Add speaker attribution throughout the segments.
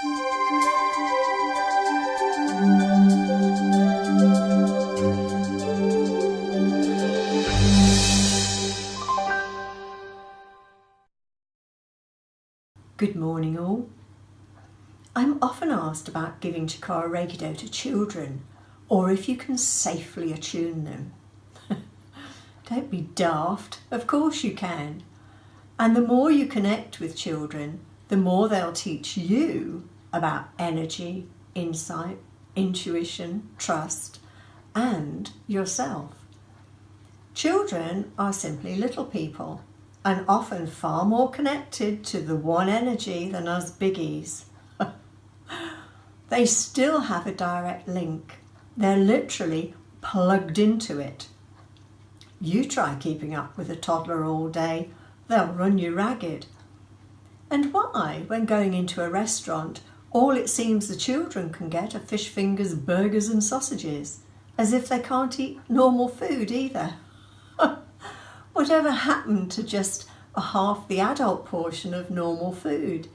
Speaker 1: Good morning all. I'm often asked about giving chikara-reiki-do to children, or if you can safely attune them. Don't be daft, of course you can. And the more you connect with children, the more they'll teach you about energy, insight, intuition, trust, and yourself. Children are simply little people, and often far more connected to the one energy than us biggies. They still have a direct link. They're literally plugged into it. You try keeping up with a toddler all day, they'll run you ragged. And why, when going into a restaurant, all it seems the children can get are fish fingers, burgers and sausages, as if they can't eat normal food either. Whatever happened to just half the adult portion of normal food?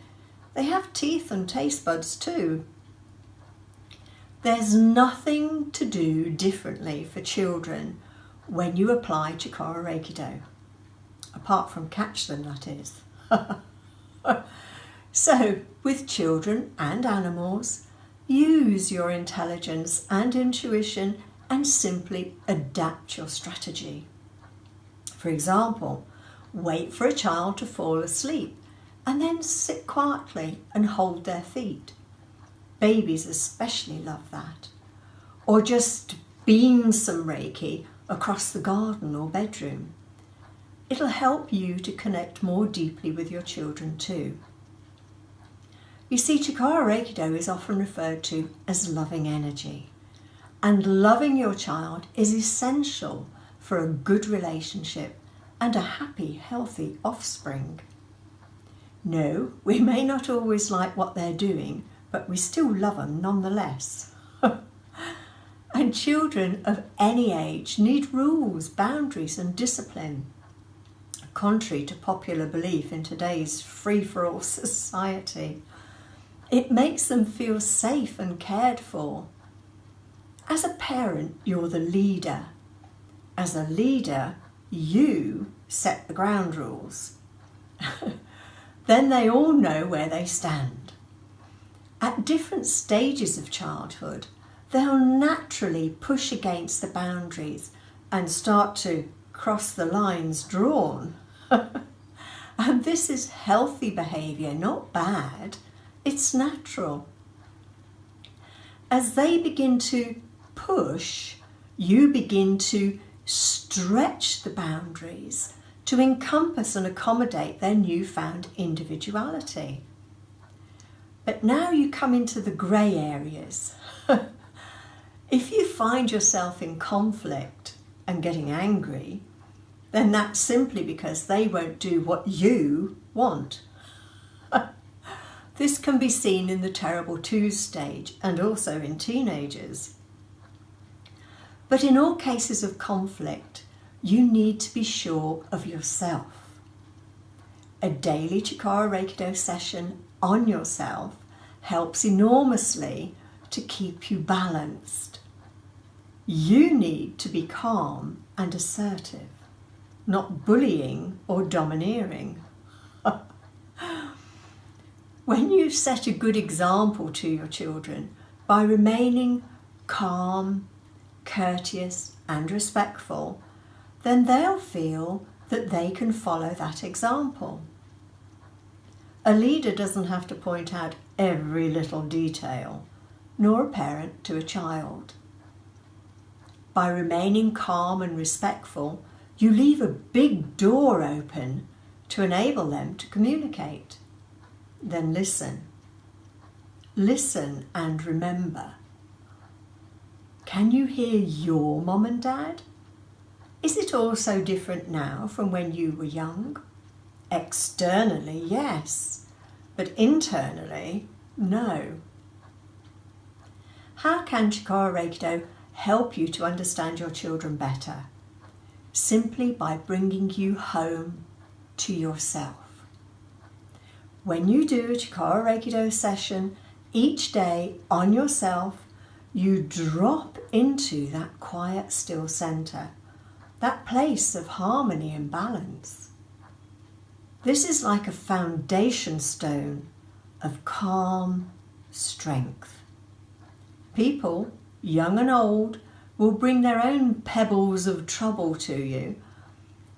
Speaker 1: They have teeth and taste buds too. There's nothing to do differently for children when you apply chikara-reiki-do, apart from catch them, that is. So, with children and animals, use your intelligence and intuition and simply adapt your strategy. For example, wait for a child to fall asleep and then sit quietly and hold their feet. Babies especially love that. Or just beam some Reiki across the garden or bedroom. It'll help you to connect more deeply with your children too. You see, chikara-reiki-do is often referred to as loving energy, and loving your child is essential for a good relationship and a happy, healthy offspring. No, we may not always like what they're doing, but we still love them nonetheless. And children of any age need rules, boundaries and discipline. Contrary to popular belief in today's free-for-all society, it makes them feel safe and cared for. As a parent, you're the leader. As a leader, you set the ground rules. Then they all know where they stand. At different stages of childhood, they'll naturally push against the boundaries and start to cross the lines drawn. And this is healthy behaviour, not bad. It's natural. As they begin to push, you begin to stretch the boundaries to encompass and accommodate their newfound individuality. But now you come into the grey areas. If you find yourself in conflict and getting angry, then that's simply because they won't do what you want. This can be seen in the terrible twos stage and also in teenagers. But in all cases of conflict, you need to be sure of yourself. A daily chikara-reiki-do session on yourself helps enormously to keep you balanced. You need to be calm and assertive, not bullying or domineering. When you set a good example to your children by remaining calm, courteous and respectful, then they'll feel that they can follow that example. A leader doesn't have to point out every little detail, nor a parent to a child. By remaining calm and respectful, you leave a big door open to enable them to communicate. Then listen. Listen and remember. Can you hear your mum and dad? Is it all so different now from when you were young? Externally, yes, but internally, no. How can chikara-reiki-do help you to understand your children better? Simply by bringing you home to yourself. When you do a chikara-reiki-do session, each day on yourself, you drop into that quiet, still center, that place of harmony and balance. This is like a foundation stone of calm strength. People, young and old, will bring their own pebbles of trouble to you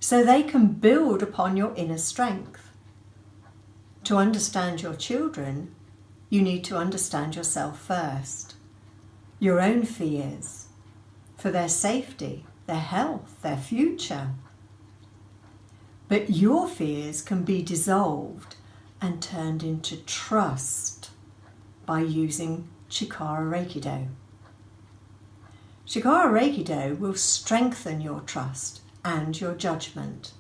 Speaker 1: so they can build upon your inner strength. To understand your children, you need to understand yourself first. Your own fears for their safety, their health, their future. But your fears can be dissolved and turned into trust by using chikara-reiki-do. Chikara-reiki-do will strengthen your trust and your judgment.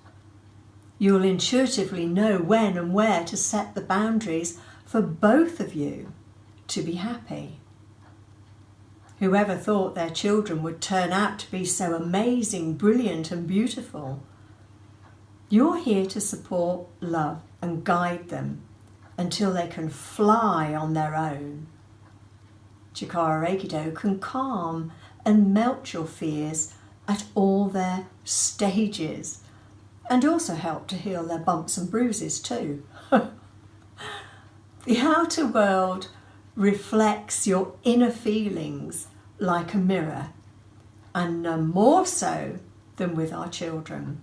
Speaker 1: You'll intuitively know when and where to set the boundaries for both of you to be happy. Whoever thought their children would turn out to be so amazing, brilliant and beautiful? You're here to support, love and guide them until they can fly on their own. Chikara-reiki-do can calm and melt your fears at all their stages and also help to heal their bumps and bruises too. The outer world reflects your inner feelings like a mirror, and none more so than with our children.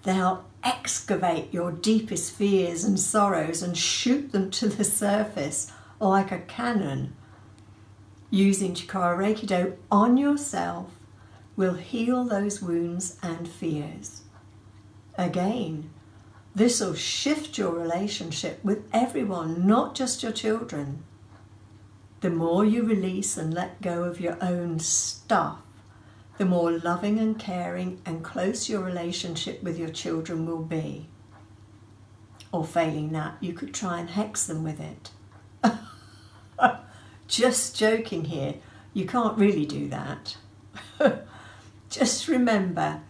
Speaker 1: They'll excavate your deepest fears and sorrows and shoot them to the surface like a cannon. Using chikara-reiki-do on yourself will heal those wounds and fears. Again, this will shift your relationship with everyone, not just your children. The more you release and let go of your own stuff, the more loving and caring and close your relationship with your children will be. Or failing that, you could try and hex them with it. Just joking here, you can't really do that. Just remember,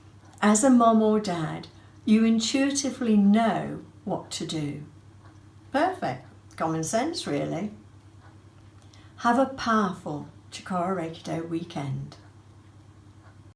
Speaker 1: as a mom or dad, you intuitively know what to do. Perfect. Common sense, really. Have a powerful chikara-reiki-do weekend.